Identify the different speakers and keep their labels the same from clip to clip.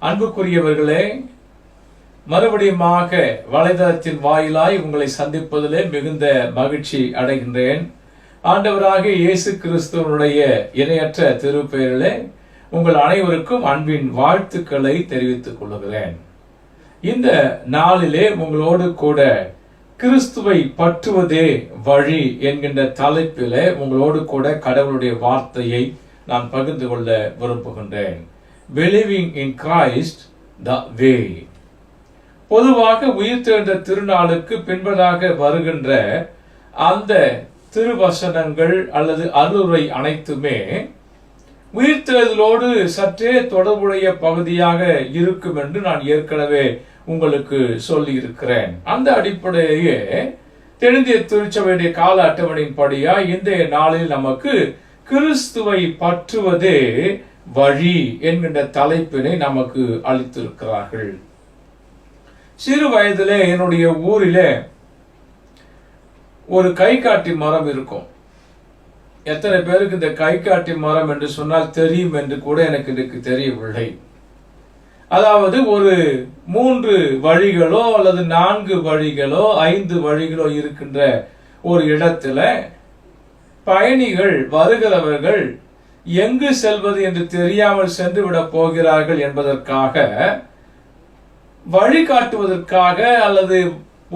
Speaker 1: அன்புக்குரியவர்களே, மறுபடியுமாக வலைதளத்தின் வாயிலாய் உங்களை சந்திப்பதிலே மிகுந்த மகிழ்ச்சி அடைகின்றேன். ஆண்டவராக இயேசு கிறிஸ்துவனுடைய இணையற்ற திருப்பெயரிலே உங்கள் அனைவருக்கும் அன்பின் வாழ்த்துக்களை தெரிவித்துக் கொள்கிறேன். இந்த நாளிலே உங்களோடு கூட கிறிஸ்துவை பற்றுவதே வழி என்கின்ற தலைப்பிலே உங்களோடு கூட கடவுளுடைய வார்த்தையை நான் பகிர்ந்து கொள்ள விரும்புகின்றேன். Believing in Christ the way. பொதுவாக உயிர்த்தெழுந்த திருநாளுக்கு பின்பதாக வருகின்ற அந்த திருவசனங்கள் அல்லது அருளுரை அனைத்துமே உயிர்த்தெழுதலோடு சற்றே தொடர்புடைய பகுதியாக இருக்கும் என்று நான் ஏற்கனவே உங்களுக்கு சொல்லி இருக்கிறேன். அந்த அடிப்படையே தென்னிந்திய திருச்சபையுடைய கால அட்டவணையின் படியா இன்றைய நாளில் நமக்கு கிறிஸ்துவை பற்றுவதே வழி என்கின்ற தலைப்பினை நமக்கு அளித்திருக்கிறார்கள். சிறு வயதிலே என்னுடைய ஊரிலே ஒரு கைகாட்டி மரம் இருக்கும். எத்தனை பேருக்கு இந்த கைகாட்டி மரம் என்று சொன்னால் தெரியும் என்று கூட எனக்கு தெரியவில்லை. அதாவது ஒரு 3 வழிகளோ அல்லது 4 வழிகளோ 5 வழிகளோ இருக்கின்ற ஒரு இடத்துல பயணிகள் வருகிறவர்கள் எங்கு செல்வது என்று தெரியாமல் சென்று விட போகிறார்கள் என்பதற்காக, வழிகாட்டுவதற்காக அல்லது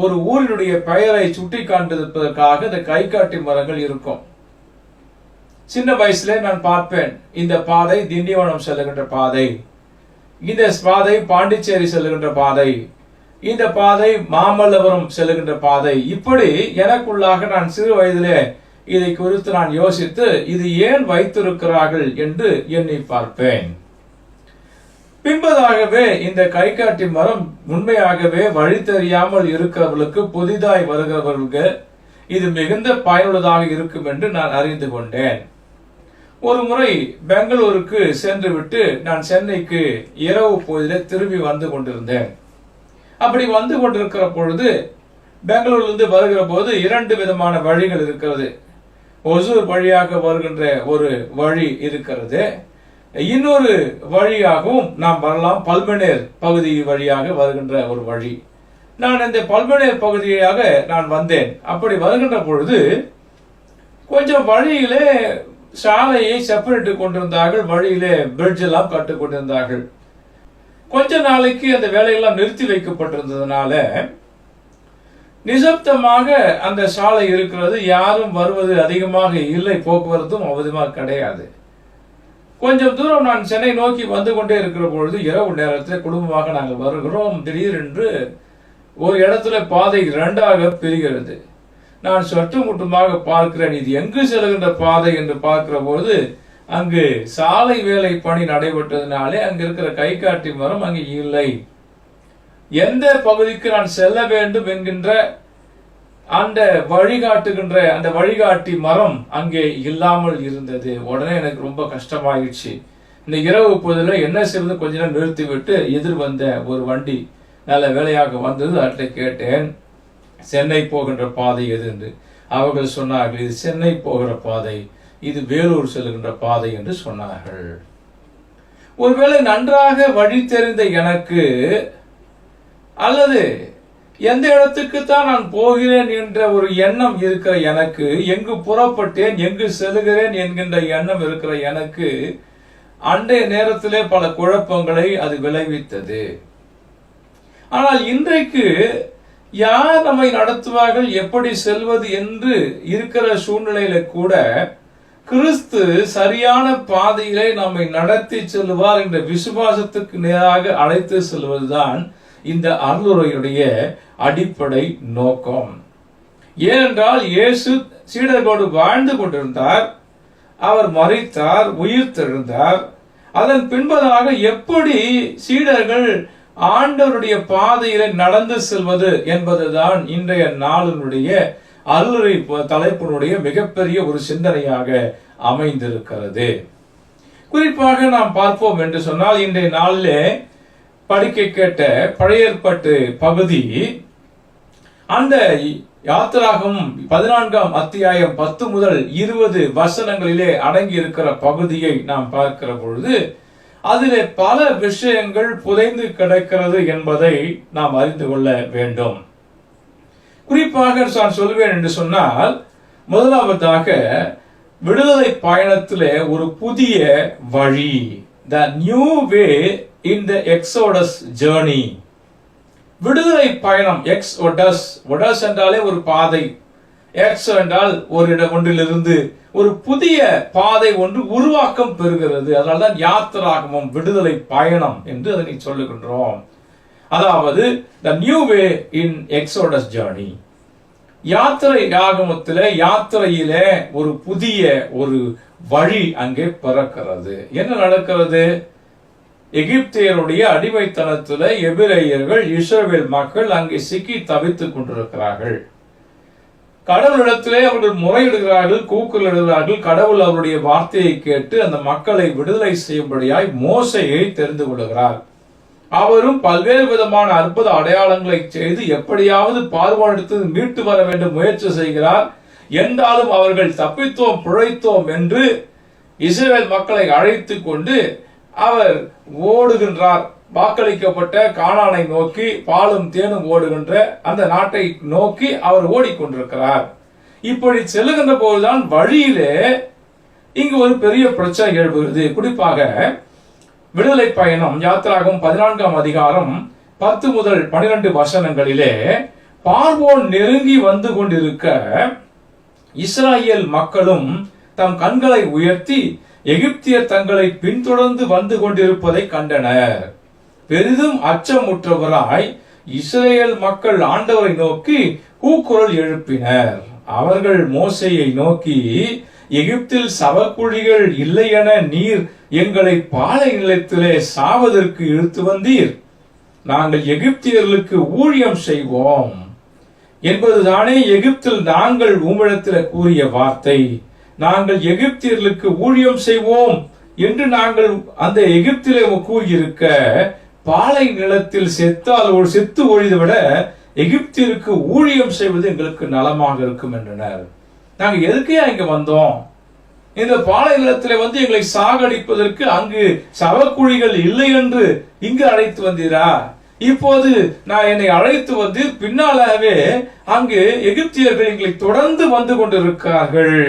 Speaker 1: ஒரு ஊரினுடைய பெயரை சுட்டி காண்பிப்பதற்காக இந்த கைகாட்டி மரங்கள் இருக்கும். சின்ன வயசுல நான் பார்ப்பேன், இந்த பாதை திண்டிவனம் செல்லுகின்ற பாதை, இந்த பாதை பாண்டிச்சேரி செல்லுகின்ற பாதை, இந்த பாதை மாமல்லபுரம் செல்லுகின்ற பாதை. இப்படி எனக்குள்ளாக நான் சிறு வயதிலே இதை குறித்து நான் யோசித்து இது ஏன் வைத்திருக்கிறார்கள் என்று எண்ணி பார்ப்பேன். பின்பதாகவே இந்த கைகாட்டி மரம் உண்மையாகவே வழி தெரியாமல் இருக்கிறவர்களுக்கு, புதிதாய் வருகிறவர்களுக்கு இது மிகுந்த பயனுள்ளதாக இருக்கும் என்று நான் அறிந்து கொண்டேன். ஒரு முறை பெங்களூருக்கு சென்று விட்டு நான் சென்னைக்கு இரவு பொழுதிலே திரும்பி வந்து கொண்டிருந்தேன். அப்படி வந்து கொண்டிருக்கிற பொழுது பெங்களூரிலிருந்து வருகிற போது 2 விதமான வழிகள் இருக்கிறது. ஒசூர் வழியாக வருகின்ற ஒரு வழி இருக்கிறது, இன்னொரு வழியாகவும் நாம் வரலாம், பல்மனேர் பகுதி வழியாக வருகின்ற ஒரு வழி. நான் இந்த பல்மனேர் பகுதியாக நான் வந்தேன். அப்படி வருகின்ற பொழுது கொஞ்சம் வழியிலே சாலையை செப்பரேட் கொண்டிருந்தார்கள், வழியிலே பிரிட்ஜ் எல்லாம் கட்டுக் கொண்டிருந்தார்கள். கொஞ்ச நாளைக்கு அந்த வேலையெல்லாம் நிறுத்தி வைக்கப்பட்டிருந்ததுனால நிசப்தமாக அந்த சாலை இருக்கிறது. யாரும் வருவது அதிகமாக இல்லை, போக்குவரத்தும் அதிகமாக கிடையாது. கொஞ்சம் தூரம் நான் சென்னை நோக்கி வந்து கொண்டே இருக்கிற பொழுது இரவு நேரத்தில் குடும்பமாக நாங்கள் வருகிறோம். திடீரென்று ஒரு இடத்துல பாதை 2ஆக பிரிகிறது. நான் சற்று முட்டுமாக பார்க்கிறேன், இது எங்கு செல்கின்ற பாதை என்று பார்க்கிற போது அங்கு சாலை வேலை பணி நடைபெற்றதுனாலே அங்கு இருக்கிற கைகாட்டி மரம் அங்கு இல்லை. எந்த பகுதிக்கு நான் செல்ல வேண்டும் என்கின்ற அந்த வழிகாட்டுகின்ற அந்த வழிகாட்டி மரம் அங்கே இல்லாமல் இருந்தது. உடனே எனக்கு ரொம்ப கஷ்டமாயிடுச்சு. இந்த இரவு பொழுதுல என்ன செய்வது, கொஞ்ச நேரம் நிறுத்தி விட்டு எதிர் வந்த ஒரு வண்டி நல்ல வேலையாக வந்தது. அவர்கிட்ட கேட்டேன், சென்னை போகின்ற பாதை எது என்று. அவர்கள் சொன்னார்கள், இது சென்னை போகிற பாதை, இது வேலூர் செல்கின்ற பாதை என்று சொன்னார்கள். ஒருவேளை நன்றாக வழி தெரிந்த எனக்கு அல்லது எந்த இடத்துக்கு தான் நான் போகிறேன் என்ற ஒரு எண்ணம் இருக்கிற எனக்கு, எங்கு புறப்பட்டேன் எங்கு செல்கிறேன் என்கின்ற எண்ணம் இருக்கிற எனக்கு அன்றைய நேரத்திலே பல குழப்பங்களை அது விளைவித்தது. ஆனால் இன்றைக்கு யார் நம்மை நடத்துவார்கள், எப்படி செல்வது என்று இருக்கிற சூழ்நிலையில கூட கிறிஸ்து சரியான பாதையிலே நம்மை நடத்தி செல்வார் என்ற விசுவாசத்துக்கு நேராக அழைத்து செல்வதுதான் இந்த அருளுரையுடைய அடிப்படை நோக்கம். ஏனென்றால் இயேசு சீடர்களோடு வாழ்ந்து கொண்டிருந்தார், அவர் மரித்தார், உயிர்த்தெழுந்தார். அதன் பின்பதாக எப்படி சீடர்கள் ஆண்டவருடைய பாதையில நடந்து செல்வது என்பதுதான் இன்றைய நாளினுடைய அருளுரை தலைப்பினுடைய மிகப்பெரிய ஒரு சிந்தனையாக அமைந்திருக்கிறது. குறிப்பாக நாம் பார்ப்போம் என்று சொன்னால், இன்றைய நாளிலே படிக்க கேட்ட பழைய ஏற்பாட்டு பகுதி அந்த யாத்திராகமம் 14ஆம் அத்தியாயம் 10 முதல் 20 வசனங்களிலே அடங்கி இருக்கிற பகுதியை நாம் பார்க்கிற பொழுது அதிலே பல விஷயங்கள் புதைந்து கிடக்கிறது என்பதை நாம் அறிந்து கொள்ள வேண்டும். குறிப்பாக நான் சொல்வேன் என்று சொன்னால், முதலாவதாக விடுதலை பயணத்திலே ஒரு புதிய வழி, the new way in the Exodus journey. விடுதலை பயணம், ஒடஸ் என்றாலே ஒரு பாதை, எக்ஸ் என்றால் ஒரு ஒன்றிலிருந்து ஒரு புதிய பாதை ஒன்று உருவாக்கம் பெறுகிறது. அதனால்தான் யாத்திராகமம் விடுதலை பயணம் என்று அதனை சொல்லுகின்றோம். அதாவது the new way in Exodus journey. யாத்திரையிலே ஒரு புதிய ஒரு வழி அங்கே பிறக்கிறது. என்ன நடக்கிறது? எகிப்தியருடைய அடிமைத்தனத்தில் எபிரேயர்கள், இஸ்ரவேல் மக்கள் அங்கே சிக்கி தவித்துக் கொண்டிருக்கிறார்கள். கடவுளிடத்திலே அவர்கள் முறையிடுகிறார்கள், கூக்குரலிடுகிறார்கள். கடவுள் அவருடைய வார்த்தையை கேட்டு அந்த மக்களை விடுதலை செய்யும்படியாய் மோசேயை தெரிந்து கொள்கிறார். அவரும் பல்வேறு விதமான அற்புத அடையாளங்களை செய்து எப்படியாவது பார்வோனிடத்து மீட்டு வர வேண்டும் முயற்சி செய்கிறார். என்றாலும் அவர்கள் தப்பித்தோம் பிழைத்தோம் என்று இஸ்ரவேல் மக்களை அழைத்து கொண்டு அவர் ஓடுகின்றார். வாக்களிக்கப்பட்ட கானானை நோக்கி, பாலும் தேனும் ஓடுகின்ற அந்த நாட்டை நோக்கி அவர் ஓடிக்கொண்டிருக்கிறார். இப்படி செல்லுகின்ற போதுதான் வழியிலே இங்கு ஒரு பெரிய பிரச்சனை எழுப்புகிறது. குறிப்பாக விடுதலை பயணம் யாத்திராகமம் 14ஆம் அதிகாரம் 10 முதல் 12 வசனங்களிலே பார்வோன் நெருங்கி வந்து கொண்டிருக்க இஸ்ராயேல் மக்களும் தம் கண்களை உயர்த்தி எகிப்தியர் தங்களை பின்தொடர்ந்து வந்து கொண்டிருப்பதை கண்டனர். பெரிதும் அச்சமுற்றவராய் இஸ்ரேல் மக்கள் ஆண்டவரை நோக்கி கூக்குரல் எழுப்பினர். அவர்கள் மோசேயை நோக்கி, எகிப்தில் சவக்குழிகள் இல்லை என நீர் எங்களை பாலை நிலத்திலே சாவதற்கு இழுத்து வந்தீர். நாங்கள் எகிப்தியர்களுக்கு ஊழியம் செய்வோம் என்பதுதானே எகிப்தில் நாங்கள் உம்மிடத்தில் கூறிய வார்த்தை. நாங்கள் எகிப்தியர்களுக்கு ஊழியம் செய்வோம் என்று நாங்கள் அந்த எகிப்திலே கூறியிருக்க, பாலை நிலத்தில் செத்து ஒழிதை விட எகிப்தியருக்கு ஊழியம் செய்வது எங்களுக்கு நலமாக இருக்கும் என்றனர். நாங்க எதுக்கே இங்க வந்தோம்? இந்த பாலை நிலத்திலே வந்து எங்களை சாகடிப்பதற்கு அங்கு சவக்குழிகள் இல்லை என்று இங்கு அழைத்து வந்தீரா? இப்போது நான் என்னை அழைத்து வந்து பின்னாலாகவே அங்கு எகிப்தியர்கள் எங்களை தொடர்ந்து வந்து கொண்டிருக்கிறார்கள்.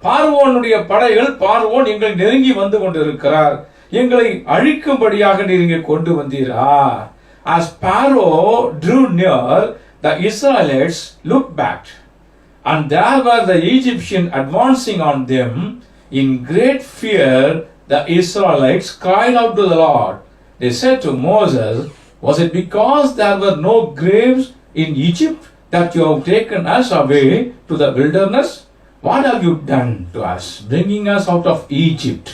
Speaker 1: பார்வோனுடைய படைகள், பார்வோன் எங்களை நெருங்கி வந்து கொண்டிருக்கிறார். எங்களை அழிக்கும்படியாக நீர் இங்கே கொண்டு வந்தீரா? As Pharaoh drew near, the Israelites looked back, and there were the Egyptians advancing on them. In great fear, the Israelites cried out to the Lord. They said to Moses, was it because there were no graves in Egypt that you have taken us away to the wilderness? What have you done to us, bringing us out of Egypt?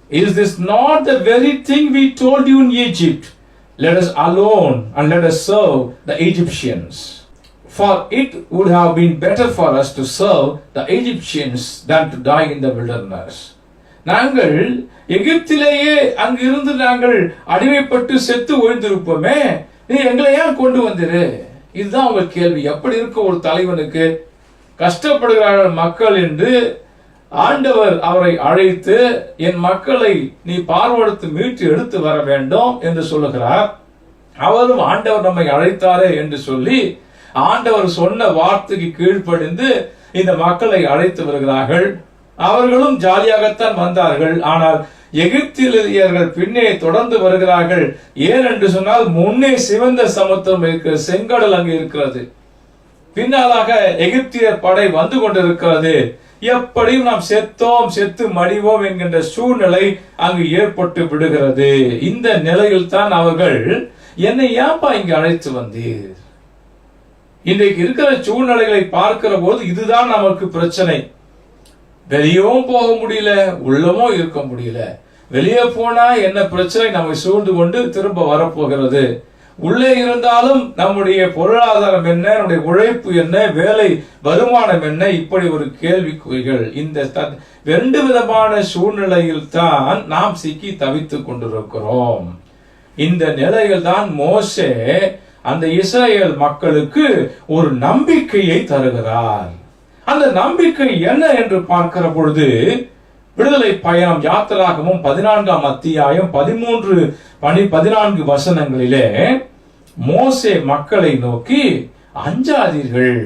Speaker 1: Is this not the very thing we told you in Egypt? Let us alone and let us serve the Egyptians. For it would have been better for us to serve the Egyptians than to die in the wilderness. நாங்கள் எகிப்திலேயே அங்கிருந்து நாங்கள் அடிமைப்பட்டு செத்து ஒழிந்திருப்போமே, நீ எங்களை ஏன் கொண்டு வந்திரு? இதுதான் உங்க கேள்வி. எப்படி இருக்க ஒரு தலைவனுக்கு? கஷ்டப்படுகிறார்கள் மக்கள் என்று ஆண்டவர் அவரை அழைத்து, என் மக்களை நீ பார்வோனிடத்து மீட்டு எடுத்து வர வேண்டும் என்று சொல்லுகிறார். அவரும் ஆண்டவர் நம்மை அழைத்தாரே என்று சொல்லி ஆண்டவர் சொன்ன வார்த்தைக்கு கீழ்ப்படிந்து இந்த மக்களை அழைத்து வருகிறார்கள். அவர்களும் ஜாலியாகத்தான் வந்தார்கள். ஆனால் எகிப்தியர்கள் பின்னே தொடர்ந்து வருகிறார்கள். ஏன் என்று சொன்னால், முன்னே சிவந்த சமுத்திரம் இருக்கிறது, செங்கடல் அங்கு இருக்கிறது. பின்னாலாக எகிப்தியர் படை வந்து கொண்டிருக்கிறது. எப்படியும் நாம் செத்து மடிவோம் என்கின்ற சூழ்நிலை அங்கு ஏற்பட்டு விடுகிறது. இந்த நிலையில் தான் அவர்கள், என்னை ஏன்பா இங்கு அழைத்து வந்தீர்? இன்றைக்கு இருக்கிற சூழ்நிலைகளை பார்க்கிற போது இதுதான் நமக்கு பிரச்சனை. வெளியவும் போக முடியல, உள்ளமும் இருக்க முடியல. வெளியே போனா என்ன பிரச்சனை நம்மை சூழ்ந்து கொண்டு திரும்ப வரப்போகிறது. உள்ளே இருந்தாலும் நம்முடைய பொருளாதாரம் என்ன, நம்முடைய உழைப்பு என்ன, வேலை வருமானம் என்ன, இப்படி ஒரு கேள்விக்குறிகள். இந்த 2 விதமான சூழ்நிலையில் தான் நாம் சிக்கி தவித்துக் கொண்டிருக்கிறோம். இந்த நிலையில் தான் மோசே அந்த இஸ்ரவேல் மக்களுக்கு ஒரு நம்பிக்கையை தருகிறார். அந்த நம்பிக்கை என்ன என்று பார்க்கிற பொழுது, விடுதலை பயணம் யாத்திராகமும் 14ஆம் அத்தியாயம் 13-14 வசனங்களிலே மோசே மக்களை நோக்கி, அஞ்சாதீர்கள்,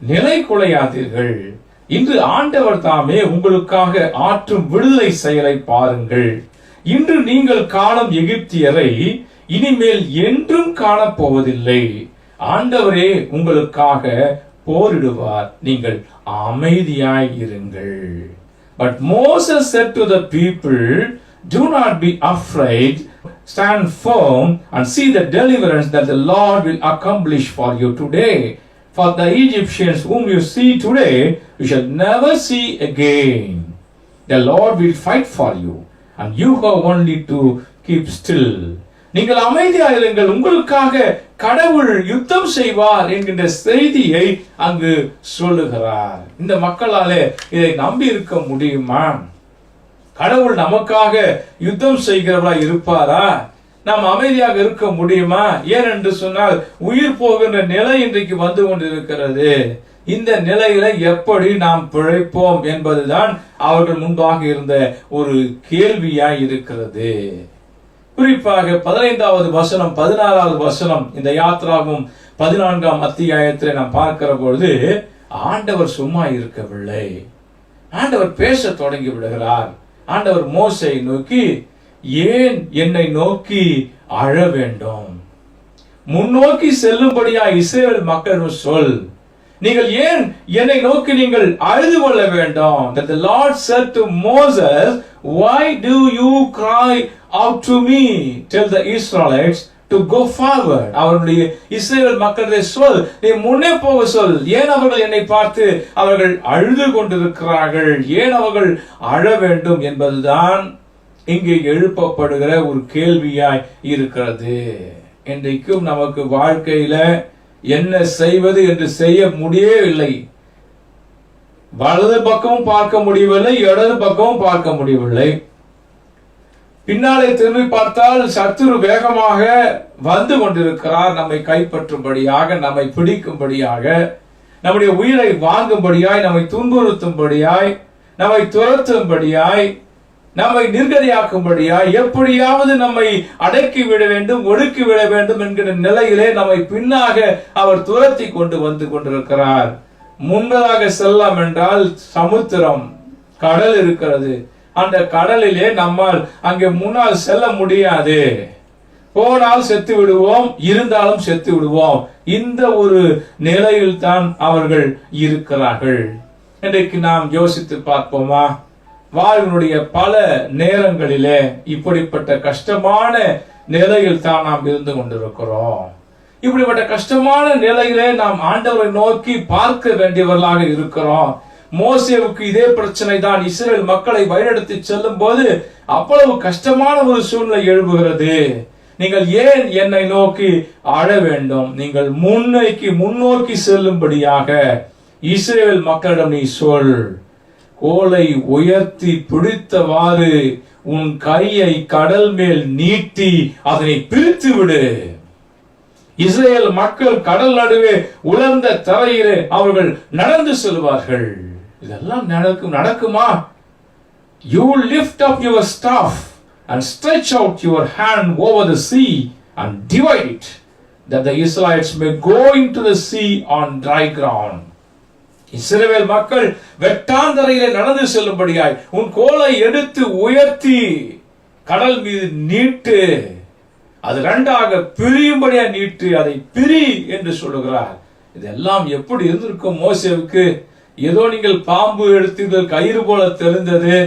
Speaker 1: நிலை குலையாதீர்கள், இன்று ஆண்டவர் தாமே உங்களுக்காக ஆற்றும் விடுதலை செயலை பாருங்கள். இன்று நீங்கள் காணும் எகிப்தியரை இனிமேல் என்றும் காணப்போவதில்லை. ஆண்டவரே உங்களுக்காக போரிடுவார், நீங்கள் அமைதியாய் இருங்கள். But Moses said to the people, do not be afraid, stand firm and see the deliverance that the Lord will accomplish for you today. For the Egyptians whom you see today, you shall never see again. The Lord will fight for you, and you have only to keep still. நீங்கள் அமைதியாயிருங்கள், உங்களுக்காக கடவுள் யுத்தம் செய்வார் என்கின்ற செய்தியை அங்கு சொல்லுகிறார். இந்த மக்களாலே இதை நம்பி இருக்க முடியுமா? கடவுள் நமக்காக யுத்தம் செய்கிறவரா இருப்பாரா? நாம் அமைதியாக இருக்க முடியுமா? ஏனென்று சொன்னால் உயிர் போகின்ற நிலை இன்றைக்கு வந்து கொண்டிருக்கிறது. இந்த நிலையில எப்படி நாம் பிழைப்போம் என்பதுதான் அவர்கள் முன்பாக இருந்த ஒரு கேள்வியாய் இருக்கிறது. குறிப்பாக 15வது வசனம் 16வது வசனம் இந்த யாத்திராவும் 14ஆம் அத்தியாயத்தில் நாம் பார்க்கிற பொழுது ஆண்டவர் சும்மா இருக்கவில்லை. ஆண்டவர் பேச தொடங்கி விடுகிறார். ஆண்டவர் மோசேயை நோக்கி, ஏன் என்னை நோக்கி அழ வேண்டும்? முன்னோக்கி செல்லும்படியா இஸ்ரவேல் மக்கள் சொல். நீங்கள் ஏன் என்னை நோக்கி நீங்கள் அழுது கொள்ள வேண்டும்? That the Lord said to Moses, why do you cry out to me? Tell the Israelites to go forward. அவருடைய இஸ்ரவேல் மக்களுடைய சொல், நீ முன்னே போக சொல். ஏன் அவர்கள் என்னை பார்த்து அவர்கள் அழுது கொண்டிருக்கிறார்கள்? ஏன் அவர்கள் அழ வேண்டும் என்பதுதான் இங்கே எழுப்பப்படுகிற ஒரு கேள்வியாய் இருக்கிறது. இன்றைக்கும் நமக்கு வாழ்க்கையில என்ன செய்வது என்று செய்ய முடியவில்லை. வலது பக்கமும் பார்க்க முடியவில்லை, இடது பக்கமும் பார்க்க முடியவில்லை. பின்னாலே திரும்பி பார்த்தால் சத்துரு வேகமாக வந்து கொண்டிருக்கிறார், நம்மை கைப்பற்றும்படியாக, நம்மை பிடிக்கும்படியாக, நம்முடைய உயிரை வாங்கும்படியாய், நம்மை துன்புறுத்தும்படியாய், நம்மை துரத்தும்படியாய், நம்மை நிர்கதியாக்கும்படியாய், எப்படியாவது நம்மை அடக்கி விட வேண்டும், ஒடுக்கி விட வேண்டும் என்கிற நிலையிலே நம்மை பின்னாக அவர் துரத்தி கொண்டு வந்து கொண்டிருக்கிறார். முன்பதாக செல்லாம் என்றால் சமுத்திரம், கடல் இருக்கிறது. அந்த கடலிலே நம்மால் அங்கே முன்னால் செல்ல முடியாது. போனால் செத்து விடுவோம், இருந்தாலும் செத்து விடுவோம். இந்த ஒரு நிலையில் தான் அவர்கள் இருக்கிறார்கள். இன்றைக்கு நாம் யோசித்து பார்ப்போமா? வாழ்வினுடைய பல நேரங்களிலே இப்படிப்பட்ட கஷ்டமான நிலையில் தான் நாம் இருந்து கொண்டிருக்கிறோம். இப்படிப்பட்ட கஷ்டமான நிலையிலே நாம் ஆண்டவரை நோக்கி பார்க்க வேண்டியவர்களாக இருக்கிறோம். மோசேவுக்கு இதே பிரச்சனை தான். இஸ்ரவேல் மக்களை வழிநடத்தி செல்லும் போது அவ்வளவு கஷ்டமான ஒரு சூழ்நிலை எழுப்புகிறது. நீங்கள் ஏன் என்னை நோக்கி அழ வேண்டும்? நீங்கள் முன்னோக்கி செல்லும்படியாக இஸ்ரவேல் மக்களிடம் நீ சொல். கோலை உயர்த்தி பிடித்தவாறு உன் கையை கடல் மேல் நீட்டி அதனை பிரித்து விடு. இஸ்ரேல் மக்கள் கடல் நடுவே உலர்ந்த தரையிலே அவர்கள் நடந்து செல்வார்கள். இதெல்லாம் நடக்குமா? You lift up your staff and stretch out your hand over the sea and divide it, that the Israelites may go into the sea on dry ground. இஸ்ரவேல் மக்கள் வெட்டாந்தரையிலே நடந்து செல்லும்படியாய் உன் கோலை எடுத்து உயர்த்தி கடல் மீது நீட்டு, அது இரண்டாக பிரியும்படியா நீட்டு, அதை பிரி என்று சொல்லுகிறார். இதெல்லாம் எப்படி இருந்திருக்கும் மோசேவுக்கு? ஏதோ நீங்கள் பாம்பு எடுத்தீர்கள், கயிறு போல தெரிந்தது,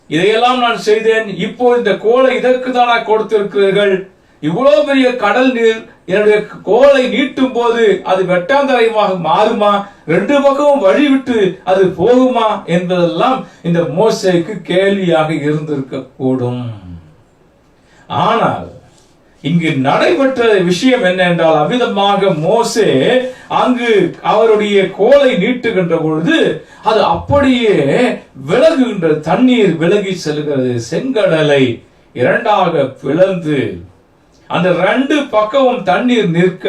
Speaker 1: இதையெல்லாம் நான் செய்தேன், இப்போ இந்த கோலை இதற்கு தானா கொடுத்திருக்கிறீர்கள்? இவ்வளவு பெரிய கடல் நீர் என்னுடைய கோலை நீட்டும் போது அது வெட்டாந்தரையமாக மாறுமா? ரெண்டு பக்கமும் வழிவிட்டு அது போகுமா என்பதெல்லாம் இந்த மோசேக்கு கேள்வியாக இருந்திருக்க கூடும். ஆனால் இங்கு நடைபெற்ற விஷயம் என்ன என்றால், அவ்விதமாக மோசே அங்கு அவருடைய கோலை நீட்டுகின்ற பொழுது அது அப்படியே விலகுகின்ற, தண்ணீர் விலகி செல்கிறது. செங்கடலை இரண்டாக பிளந்து அந்த ரெண்டு பக்கமும் தண்ணீர் நிற்க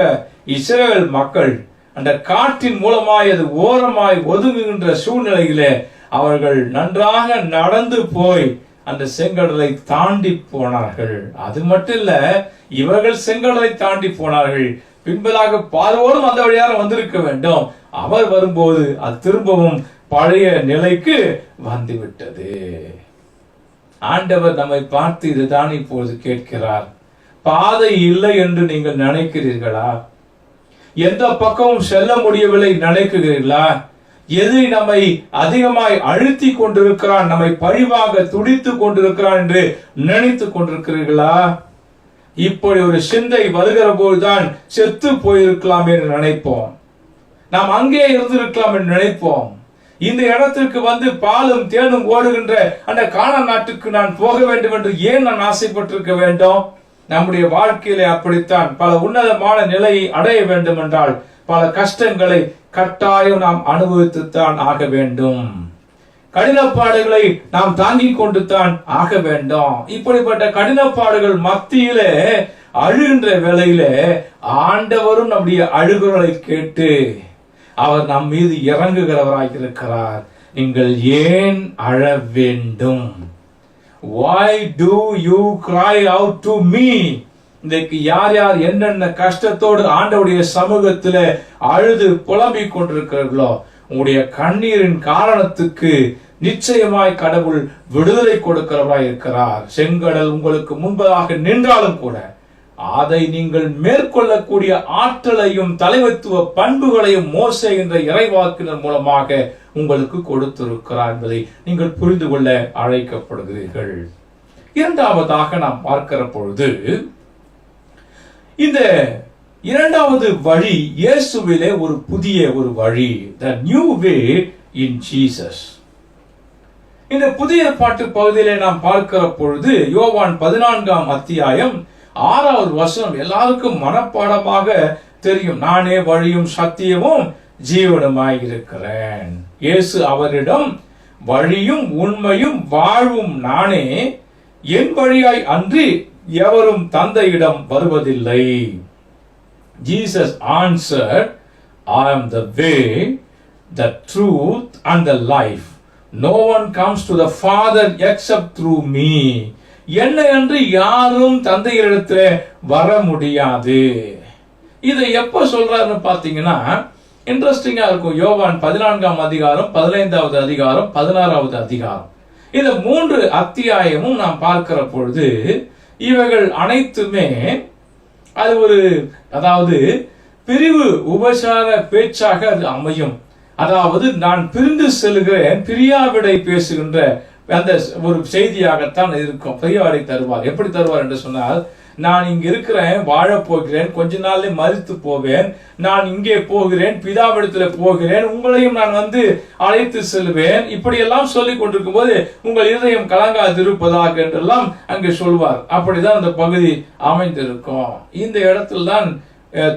Speaker 1: இஸ்ரவேல் மக்கள் அந்த காற்றின் மூலமாய் அது ஓரமாய் ஒதுங்குகின்ற சூழ்நிலையிலே அவர்கள் நன்றாக நடந்து போய் அந்த செங்கடலை தாண்டி போனார்கள். அது மட்டும் இல்ல, இவர்கள் செங்கடலை தாண்டி போனார்கள், பின்பதாக பார்வோரும் அந்த வழியாக வந்திருக்க வேண்டும். அவர் வரும்போது அது திரும்பவும் பழைய நிலைக்கு வந்துவிட்டது. ஆண்டவர் நம்மை பார்த்து இதுதான் இப்பொழுது கேட்கிறார். பாதை இல்லை என்று நீங்கள் நினைக்கிறீர்களா? எந்த பக்கமும் செல்ல முடியவில்லை நினைக்கிறீர்களா? எதிரி நம்மை அதிகமாய் அழுத்தி கொண்டிருக்கிறான், நம்மை பழிவாக துடித்துக் கொண்டிருக்கிறான் என்று நினைத்துக் கொண்டிருக்கிறீர்களா? இப்படி ஒரு சிந்தை வருகிற போதுதான் செத்து போயிருக்கலாம் என்று நினைப்போம். நாம் அங்கே இருந்திருக்கலாம் என்று நினைப்போம். இந்த இடத்திற்கு வந்து பாலும் தேனும் ஓடுகின்ற அந்த கானான் நாட்டுக்கு நான் போக வேண்டும் என்று ஏன் நான் ஆசைப்பட்டிருக்க வேண்டும்? நம்முடைய வாழ்க்கையிலே அப்படித்தான். பல உன்னதமான நிலையை அடைய வேண்டும் என்றால் பல கஷ்டங்களை கட்டாயம் நாம் அனுபவித்துத்தான் ஆக வேண்டும். கடினப்பாடுகளை நாம் தாங்கிக் கொண்டுத்தான் ஆக வேண்டும். இப்படிப்பட்ட கடினப்பாடுகள் மத்தியிலே அழுகின்ற வேளையில ஆண்டவரும் நம்முடைய அழுகுறலை கேட்டு அவர் நம் மீது இறங்குகிறவராக இருக்கிறார். நீங்கள் ஏன் அழ வேண்டும்? Why do you cry out to me? இன்றைக்கு யார் யார் என்னென்ன கஷ்டத்தோடு ஆண்டவருடைய சமூகத்தில் அழுது புலம்பிக் கொண்டிருக்கிறீர்களோ, உங்களுடைய கண்ணீரின் காரணத்துக்கு நிச்சயமாய் கடவுள் விடுதலை கொடுக்கிறவராய் இருக்கிறார். செங்கடல் உங்களுக்கு முன்பதாக நின்றாலும் கூட அதை நீங்கள் மேற்கொள்ளக்கூடிய ஆற்றலையும் தலைமைத்துவ பண்புகளையும் மோசே என்ற இறைவாக்கினர் மூலமாக உங்களுக்கு கொடுத்திருக்கிறார் என்பதை நீங்கள் புரிந்து கொள்ள அழைக்கப்படுகிறீர்கள். இரண்டாவதாக நாம் பார்க்கிற பொழுது, இந்த இரண்டாவது வழி இயேசுவிலே ஒரு புதிய ஒரு வழி, the new way in Jesus. இந்த புதிய பாட்டு பகுதியிலே நாம் பார்க்கிற பொழுது யோவான் 14ஆம் அத்தியாயம் 6வது வசனம் எல்லாருக்கும் மனப்பாடமாக தெரியும். நானே வழியும் சத்தியமும் ஜீவனுமாய் இருக்கிறேன். இயேசு அவரிடம், வழியும் உண்மையும் வாழ்வும் நானே, என் வழியாய் அன்றி எவரும் தந்தையிடம் வருவதில்லை. Jesus answered, I am the way, the truth and the life. No one comes to the Father except through me. என்னை அன்று யாரும் தந்தையிடத்திலே வர முடியாது. இதை எப்ப சொல்றாருன்னு பாத்தீங்கன்னா இன்ட்ரெஸ்டிங்கா இருக்கும். யோவான் 14ஆம் அதிகாரம், 15வது அதிகாரம், 16வது அதிகாரம், இந்த 3 அத்தியாயமும் நாம் பார்க்கிற பொழுது இவைகள் அனைத்துமே அது ஒரு, அதாவது பிரிவு உபசார பேச்சாக அது அமையும். அதாவது நான் பிரிந்து செல்கிறேன், பிரியாவிடை பேசுகின்ற அந்த ஒரு செய்தியாகத்தான் இருக்கும். பிரியாவிடை தருவார். எப்படி தருவார் என்று சொன்னால், நான் இங்க இருக்கிறேன், வாழ போகிறேன், கொஞ்ச நாள்ல மரித்து போவேன், நான் இங்கே போகிறேன், பிதாவிடத்துல போகிறேன், உங்களையும் நான் வந்து அழைத்து செல்வேன், இப்படி எல்லாம் சொல்லிக் கொண்டிருக்கும் போது உங்கள் இதயம் கலங்காதிருப்பதாக என்றெல்லாம் அங்கே சொல்வார். அப்படிதான் அந்த பகுதி அமைந்திருக்கும். இந்த இடத்தில் தான்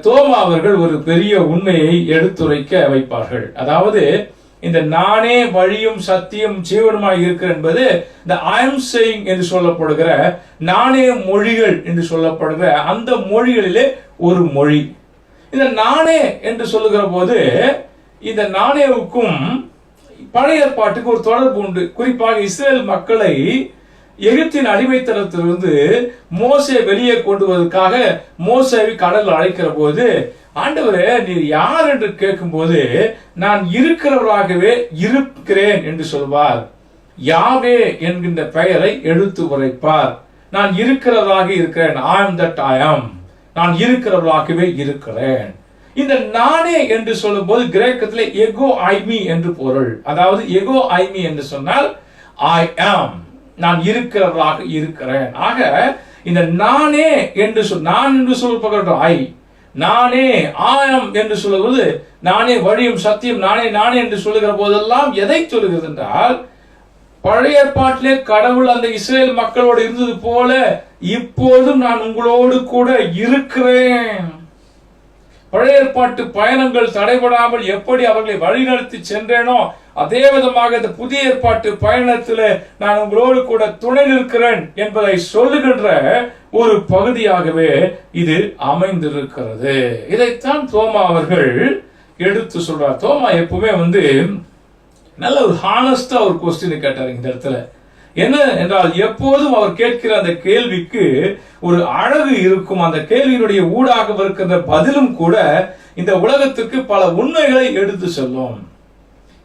Speaker 1: தோமா அவர்கள் ஒரு பெரிய உண்மையை எடுத்துரைக்க வைப்பார்கள். அதாவது இந்த நானே வழியும் சத்தியம் ஜீவனுமாய் இருக்கிறேன் என்பது இந்த ஐ அம் சேயிங் என்று சொல்லப்படுகிற நானே மொழிகள் என்று சொல்லப்படுகிற அந்த மொழிகளிலே ஒரு மொழி. இந்த நானே என்று சொல்லுகிற போது இந்த நானேவுக்கும் பழைய ஏற்பாட்டுக்கு ஒரு தொடர்பு உண்டு. குறிப்பாக இஸ்ரேல் மக்களை எகிப்தின் அடிமைத்தனத்திலிருந்து மோசே வெளியே கொண்டு வருவதற்காக மோசேவை கடல் அழைக்கிற போது, ஆண்டவரே நீர் யார் என்று கேட்கும் போது, நான் இருக்கிறவராகவே இருக்கிறேன் என்று சொல்வார். யாவே என்கின்ற பெயரை எடுத்து உரைப்பார். நான் இருக்கிறவராக இருக்கிறேன், I am that I am. நான் இருக்கிறவராகவே இருக்கிறேன். இந்த நானே என்று சொல்லும் போது கிரேக்கத்திலே எகோ ஐமி என்று பொருள். அதாவது எகோ ஐமி என்று சொன்னால் I am, நான் இருக்கிறவராக இருக்கிறேன். ஆக இந்த நானே என்று நான் என்று சொல்ல ஐ, நானே ஆயம் என்று சொல்லுவது, நானே வழியும் சத்தியம், நானே நானே என்று சொல்லுகிற போதெல்லாம் எதை சொல்லுகிறது என்றால், பழைய ஏற்பாட்டிலே கடவுள் அந்த இஸ்ரேல் மக்களோடு இருந்தது போல இப்போதும் நான் உங்களோடு கூட இருக்கிறேன். பழைய ஏற்பாட்டு பயணங்கள் தடைபடாமல் எப்படி அவர்களை வழிநடத்தி சென்றேனோ அதே விதமாக இந்த புதிய ஏற்பாட்டு பயணத்தில் நான் உங்களோடு கூட துணை நிற்கிறேன் என்பதை சொல்லுகின்ற ஒரு பகுதியாகவே இது அமைந்திருக்கிறது. இதைத்தான் தோமா அவர்கள் எடுத்து சொல்றார். தோமா எப்பவுமே நல்ல ஒரு ஹானஸ்டா ஒரு கொஸ்டின் கேட்டார் இந்த இடத்துல. என்ன என்றால், எப்போதும் அவர் கேட்கிற அந்த கேள்விக்கு ஒரு அழகு இருக்கும். அந்த கேள்வியினுடைய ஊடாக இருக்கின்ற பதிலும் கூட இந்த உலகத்துக்கு பல உண்மைகளை எடுத்து சொல்லும்.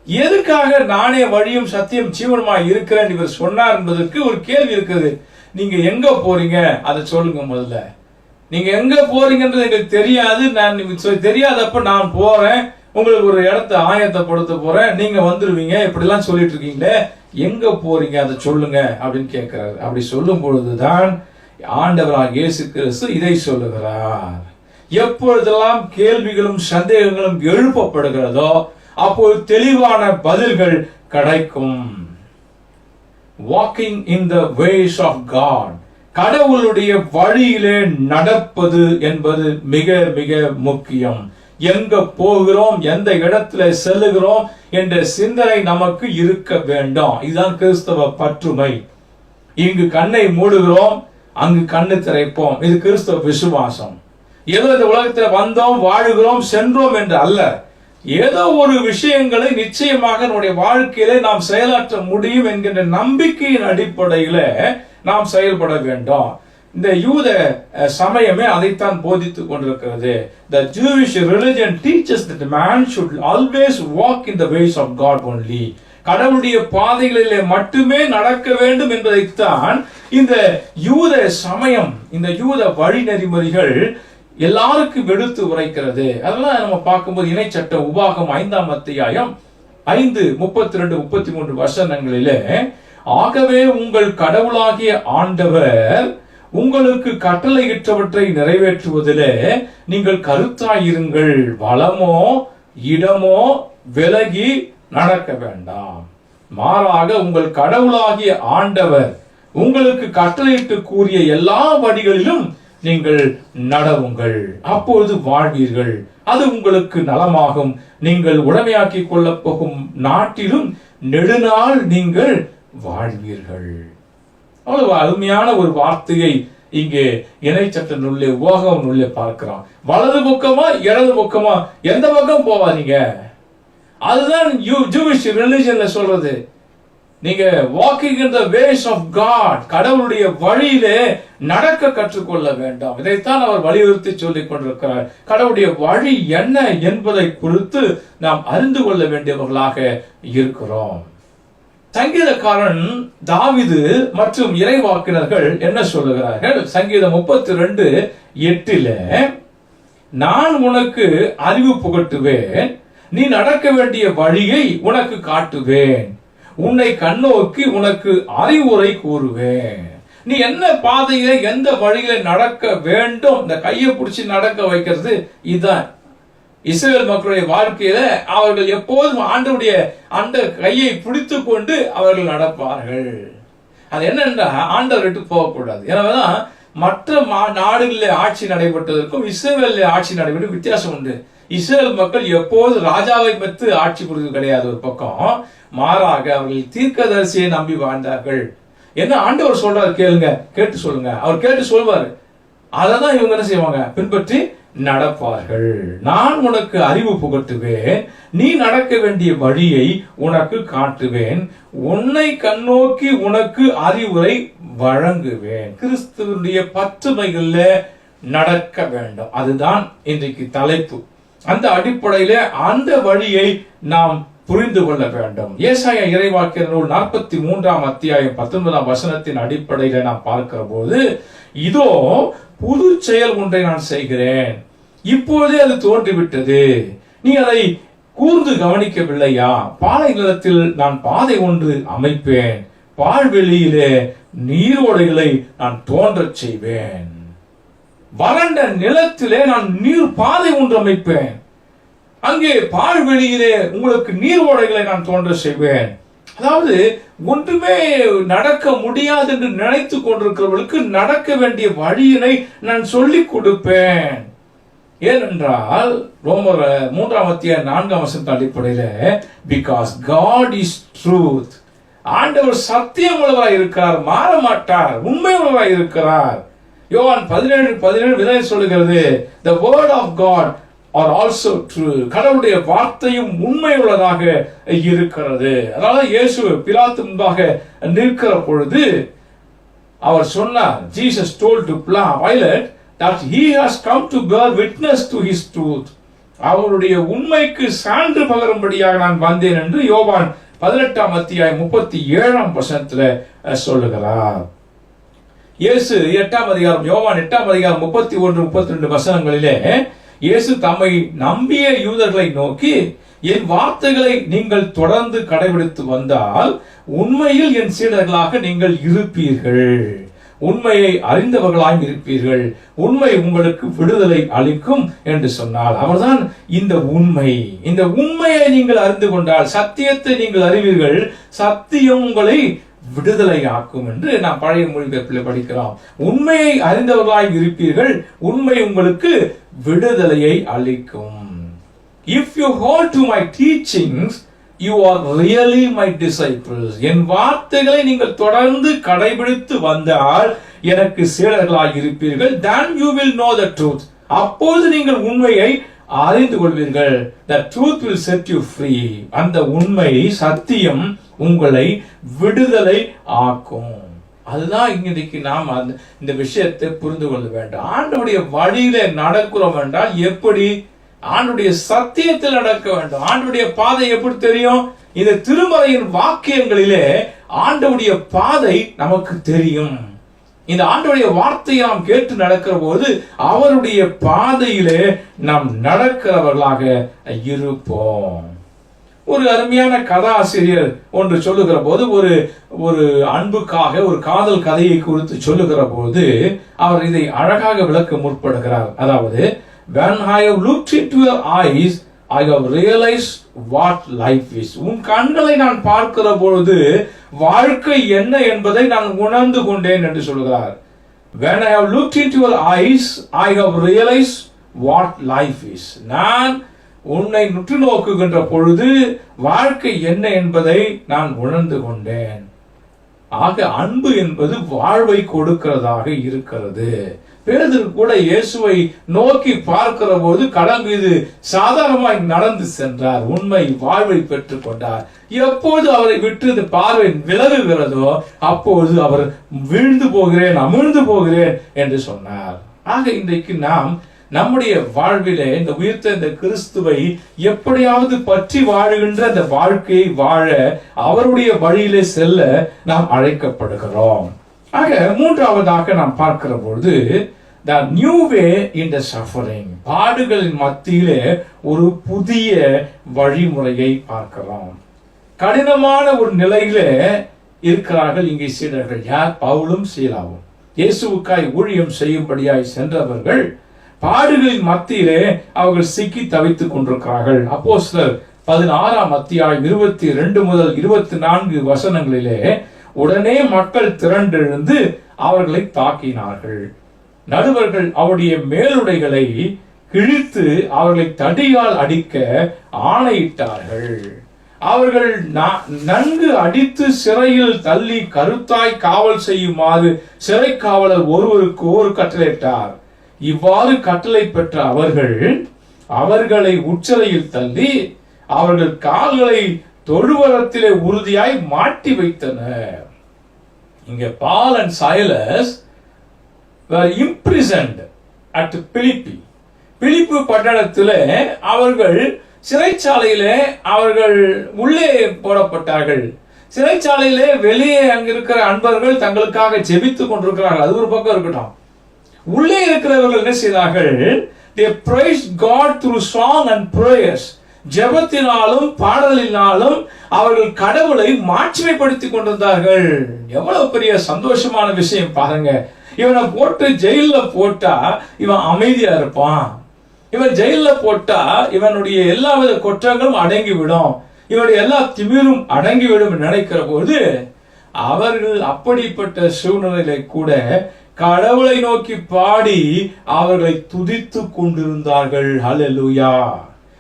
Speaker 1: எதுக்காக நானே வழியும் சத்தியம் ஜீவனுமாய் இருக்கிறேன் இவர் சொன்னார் என்பதற்கு ஒரு கேள்வி இருக்குது. நீங்க எங்க போறீங்க அதை சொல்லுங்க. முதல்ல நீங்க எங்க போறீங்கன்றது எங்களுக்கு தெரியாது. நான் தெரியாதப்ப நான் போறேன், உங்களுக்கு ஒரு இடத்தை ஆயத்தப்படுத்த போறேன், நீங்க வந்துருவீங்க, இப்படிலாம் சொல்லிட்டு இருக்கீங்களே, எங்க போறீங்க அதை சொல்லுங்க அப்படின்னு கேட்கிறாரு. அப்படி சொல்லும் பொழுதுதான் ஆண்டவராக இயேசு கிறிஸ்து இதை சொல்லுகிறார். எப்பொழுதெல்லாம் கேள்விகளும் சந்தேகங்களும் எழுப்பப்படுகிறதோ அப்போது தெளிவான பதில்கள் கிடைக்கும். Walking in the ways of God, கடவுளுடைய வழியிலே நடப்பது என்பது மிக மிக முக்கியம். எங்க போகிறோம், எந்த இடத்துல செல்லுகிறோம் என்ற சிந்தனை நமக்கு இருக்க வேண்டும். இதுதான் கிறிஸ்தவ பற்றுமை. இங்கு கண்ணை மூடுகிறோம், அங்கு கண்ணு திறப்போம். இது கிறிஸ்தவ விசுவாசம். ஏதோ இந்த உலகத்தில் வந்தோம், வாழுகிறோம், சென்றோம் என்று அல்ல. ஏதோ ஒரு விஷயங்களை நிச்சயமாக நம்முடைய வாழ்க்கையில நாம் செயலாற்ற முடியும் என்கின்ற நம்பிக்கையின் அடிப்படையில நாம் செயல்பட வேண்டும். இந்த யூத சமயமே அதைத்தான் போதித்துக் கொண்டிருக்கிறது. The Jewish religion teaches that man should always walk in the ways of God only. கடவுளுடைய பாதைகளிலே மட்டுமே நடக்க வேண்டும் என்பதைத்தான் இந்த யூத சமயம், இந்த யூத வழி நெறிமுறைகள் எல்லாருக்கும் எடுத்து உரைக்கிறது. அதெல்லாம் நம்ம பார்க்கும்போது இணைச்சட்ட உபாகம் 5ஆம் அத்தியாயம் 5:32-33 வசனங்களிலே, ஆகவே உங்கள் கடவுளாகிய ஆண்டவர் உங்களுக்கு கட்டளையிட்டவற்றை நிறைவேற்றுவதிலே நீங்கள் கருத்தாயிருங்கள். வலமோ இடமோ விலகி நடக்க வேண்டாம். மாறாக உங்கள் கடவுளாகிய ஆண்டவர் உங்களுக்கு கட்டளையிட்டு கூறிய எல்லா வழிகளிலும் நீங்கள் நடவுங்கள், அப்பொழுது வாழ்வீர்கள். அது உங்களுக்கு நலமாகும். நீங்கள் உடமையாக்கிக் கொள்ள போகும் நாட்டிலும் நெடுநாள் நீங்கள் வாழ்வீர்கள். அவ்வளவு அருமையான ஒரு வார்த்தையை இங்கே இணைச்சட்ட நூல்லே, உபாகம் நூல்லே பார்க்கிறோம். வலது பக்கமா இடது பக்கமா, எந்த பக்கம் போவாதீங்க. அதுதான் ஜூவிஷ் ரிலிஜன்ல சொல்றது. நீங்க walking in the ways of God, கடவுளுடைய வழியிலே நடக்க கற்றுக்கொள்ள வேண்டும். இதைத்தான் அவர் வலியுறுத்தி சொல்லிக் கொண்டிருக்கிறார். கடவுளுடைய வழி என்ன என்பதை குறித்து நாம் அறிந்து கொள்ள வேண்டியவர்களாக இருக்கிறோம். சங்கீதக்காரன் தாவீது மற்றும் இறைவாக்கினர்கள் என்ன சொல்லுகிறார்கள்? சங்கீதம் 32:8, நான் உனக்கு அறிவு புகட்டுவேன், நீ நடக்க வேண்டிய வழியை உனக்கு காட்டுவேன், உன்னை கண்ணோக்கி உனக்கு அறிவுரை கூறுவேன். நீ என்ன பாதையில எந்த வழியில நடக்க வேண்டும், இந்த கையை பிடிச்சி நடக்க வைக்கிறது. இதுதான் இஸ்ரவேல் மக்களுடைய வாழ்க்கையில அவர்கள் எப்போதும் ஆண்டவருடைய அந்த கையை பிடித்து கொண்டு அவர்கள் நடப்பார்கள். அது என்னென்றா, ஆண்டவர் விட்டு போகக்கூடாது. எனவேதான் மற்ற நாடுகளில் ஆட்சி நடைபெற்றதற்கும் இஸ்ரவேலில் ஆட்சி நடைபெற்ற வித்தியாசம் உண்டு. இஸ்ரவேல் மக்கள் எப்போது ராஜாவை பெற்று ஆட்சி புரிவது கிடையாது ஒரு பக்கம். மாறாக அவர்கள் தீர்க்கதரிசியை நம்பி வாழ்ந்தார்கள். என்ன ஆண்டவர் சொல்றாரு கேளுங்க, கேட்டு சொல்லுங்க, அவர் கேட்டு சொல்வாரு. அததான் இவங்க என்ன செய்வாங்க, பின்பற்றி நடப்பார்கள். நான் உனக்கு அறிவு புகட்டுவேன், நீ நடக்க வேண்டிய வழியை உனக்கு காட்டுவேன், உன்னை கண்ணோக்கி உனக்கு அறிவுரை வழங்குவேன். கிறிஸ்துவனுடைய பற்றுமைகள்ல நடக்க வேண்டும். அதுதான் இன்றைக்கு தலைப்பு. அந்த அடிப்படையில அந்த வழியை நாம் புரிந்து கொள்ள வேண்டும். ஏசாயா இறைவாக்கினர் நூல் 43ஆம் அத்தியாயம் 19ஆம் வசனத்தின் அடிப்படையில நாம் பார்க்கிற போது, இதோ புது செயல் ஒன்றை நான் செய்கிறேன், இப்போதே அது தோன்றிவிட்டது, நீ அதை கூர்ந்து கவனிக்கவில்லையா? பாலை நிலத்தில் நான் பாதை ஒன்று அமைப்பேன், பால்வெளியிலே நீரோடைகளை நான் தோன்றச் செய்வேன். வறண்ட நிலத்திலே நான் நீர் பாதை ஒன்று அமைப்பேன், அங்கே பால்வெளியிலே உங்களுக்கு நீரோடைகளை நான் தோன்ற செய்வேன். அதாவது ஒன்றுமே நடக்க முடியாது என்று நினைத்து கொண்டிருக்கிறவர்களுக்கு நடக்க வேண்டிய வழியினை நான் சொல்லிக் கொடுப்பேன். ஏனென்றால் ரோமர் 3ஆம் அத்தியாயம் 4ஆம் வசனத்தின் அடிப்படையில, பிகாஸ் காட் இஸ் ட்ரூத், ஆண்டவர் சத்தியம் உள்ளவராய் இருக்கிறார், மாற மாட்டார், உண்மை உள்ளவராய் இருக்கிறார். யோவான் 17:17 விதை சொல்லுகிறது, the word of God are also true. கடவுளுடைய வார்த்தையும் உண்மை உள்ளதாக இருக்கிறது. அதாவது இயேசு பிலாத்து முன்பாக நிற்கிற பொழுது அவர் சொன்னார், Jesus told to Pilate that he has come to bear witness to his truth. அவருடைய உண்மைக்கு சான்று பகரும்படியாக நான் வந்தேன் என்று யோவான் 18 அத்தியாயம் 37 வசனத்துல சொல்லுகிறார். இயேசு 8 அதிகாரம் யோவான் 8 அதிகாரம் 31 32 வசனங்களிலே இயேசு தம்மை நம்பிய யூதர்களை நோக்கி, என் வார்த்தைகளை நீங்கள் தொடர்ந்து கடைபிடித்து வந்தால் உண்மையில் என் சீடர்களாக நீங்கள் இருப்பீர்கள், உண்மையை அறிந்தவர்களாய் இருப்பீர்கள், உண்மை உங்களுக்கு விடுதலை அளிக்கும் என்று சொன்னால் அவர்தான் இந்த உண்மை. இந்த உண்மையை நீங்கள் அறிந்து கொண்டால் சத்தியத்தை நீங்கள் அறிவீர்கள், சத்தியம் உங்களை விடுதலை ஆக்கும் என்று நாம் பழைய மொழிபெயர்ப்பில் படிக்கிறோம். உண்மையை அறிந்தவர்களாய் இருப்பீர்கள், உண்மை உங்களுக்கு விடுதலையை அளிக்கும். If you hold to my teachings, you are really my disciples. என் வார்த்தைகளை நீங்கள் தொடர்ந்து கடைபிடித்து வந்தால் எனக்கு சீடர்களாய் இருப்பீர்கள். Then you will know the truth. அப்போது நீங்கள் உண்மையை அறிந்து கொள்வீர்கள். The truth will set you free. அந்த உண்மை சத்தியம் உங்களை விடுதலை ஆக்கும். அதுதான் இன்றைக்கு நாம் இந்த விஷயத்தை புரிந்து கொள்ள வேண்டும். ஆண்டவருடைய வழியில நடக்கிறோம் என்றால் எப்படி? ஆண்டவருடைய சத்தியத்தில் நடக்க வேண்டும். ஆண்டவருடைய பாதை எப்படி தெரியும்? இந்த திருமறையின் வாக்கியங்களிலே ஆண்டவருடைய பாதை நமக்கு தெரியும். இந்த ஆண்டவருடைய வார்த்தையை நாம் கேட்டு நடக்கிற போது அவருடைய பாதையிலே நாம் நடக்கிறவர்களாக இருப்போம். ஒரு அருமையான கதாசிரியர் ஒன்று சொல்லுகிற போது ஒரு அன்புக்காக ஒரு காதல் கதையை குறித்து சொல்லுகிற போது அவர் இதை அழகாக விளக்க முற்படுகிறார். அதாவது, when I have looked into your eyes, I have realized what life is. உன் கண்களை நான் பார்க்கிற பொழுது வாழ்க்கை என்ன என்பதை நான் உணர்ந்து கொண்டேன் என்று சொல்கிறார். When I have looked into your eyes, I have realized what life is. நான் உன்னை நுற்று நோக்குகின்ற பொழுது வாழ்க்கை என்ன என்பதை நான் உணர்ந்து கொண்டேன். ஆக அன்பு என்பது வாழ்வை கொடுக்கிறதாக இருக்கிறது. பேதுரு கூட இயேசுவை நோக்கி பார்க்கிற போது கடல் மீது சாதாரணமாய் நடந்து சென்றார். உண்மை வாழ்வை பெற்றுக் கொண்டார். எப்போது அவரை விட்டு இந்த பார்வை விலகுகிறதோ அப்போது அவர் வீழ்ந்து போகிறேன், அமிழ்ந்து போகிறேன் என்று சொன்னார். ஆக இன்றைக்கு நாம் நம்முடைய வாழ்விலே இந்த உயிர்த்த இந்த கிறிஸ்துவை எப்படியாவது பற்றி வாழுகின்ற இந்த வாழ்க்கையை வாழ அவருடைய வழியிலே செல்ல நாம் அழைக்கப்படுகிறோம். ஆக மூன்றாவதாக நாம் பார்க்கிற பொழுது the new way in the suffering, பாடுகளின் மத்தியிலே ஒரு புதிய வழிமுறையை பார்க்கிறோம். கடினமான ஒரு நிலையிலே இருக்கிறார்கள் இங்கே சீடர்கள். யார்? பவுலும் சீலாவும். இயேசுவுக்காய் ஊழியம் செய்யும்படியாய் சென்றவர்கள் பாடுகளின் மத்தியிலே அவர்கள் சிக்கி தவித்துக் கொண்டிருக்கிறார்கள். அப்போஸ்தலர் 16 அத்தியாயம் 22 முதல் 24 வசனங்களிலே, உடனே மக்கள் திரண்டெழுந்து அவர்களை தாக்கினார்கள். நடுவர்கள் அவருடைய மேலுடைகளை கிழித்து அவர்களை தடியால் அடிக்க ஆணையிட்டார்கள். அவர்கள் நன்கு அடித்து சிறையில் தள்ளி கருத்தாய் காவல் செய்யுமாறு சிறை காவலர் ஒருவருக்கு ஒரு கட்டளையிட்டார். இவ்வாறு கட்டளை பெற்ற அவர்களை உச்சலையில் தள்ளி அவர்கள் கால்களை தொழுவரத்திலே உறுதியாய் மாட்டி வைத்தனர். இங்க Paul and Silas were imprisoned at Philippi. பிலிப்பு பட்டணத்திலே அவர்கள் சிறைச்சாலையிலே அவர்கள் உள்ளே போடப்பட்டார்கள். சிறைச்சாலையிலே வெளியே அங்கிருக்கிற அன்பர்கள் தங்களுக்காக ஜெபித்துக் கொண்டிருக்கிறார்கள். அது ஒரு பக்கம் இருக்கட்டும். உள்ளே இருக்கிறவர்கள் என்ன செய்தார்கள்? They praised God through song and prayers. ஜெபத்தினாலும் பாடலினாலும் அவர்கள் கடவுளை மாட்சிமைப்படுத்திக் கொண்டிருந்தார்கள். எவ்வளவு பெரிய சந்தோஷமான விஷயம் பாருங்க. இவனை போட்டு ஜெயில போட்டா இவன் அமைதியா இருப்பான். இவன் ஜெயில போட்டா இவனுடைய எல்லாவித குற்றங்களும் அடங்கிவிடும், இவனுடைய எல்லா திமிரும் அடங்கிவிடும் நினைக்கிற போது அவர்கள் அப்படிப்பட்ட சூழ்நிலையில கூட கடவுளை நோக்கி பாடி அவர்களை துதித்துக் கொண்டிருந்தார்கள். ஹல்லேலூயா.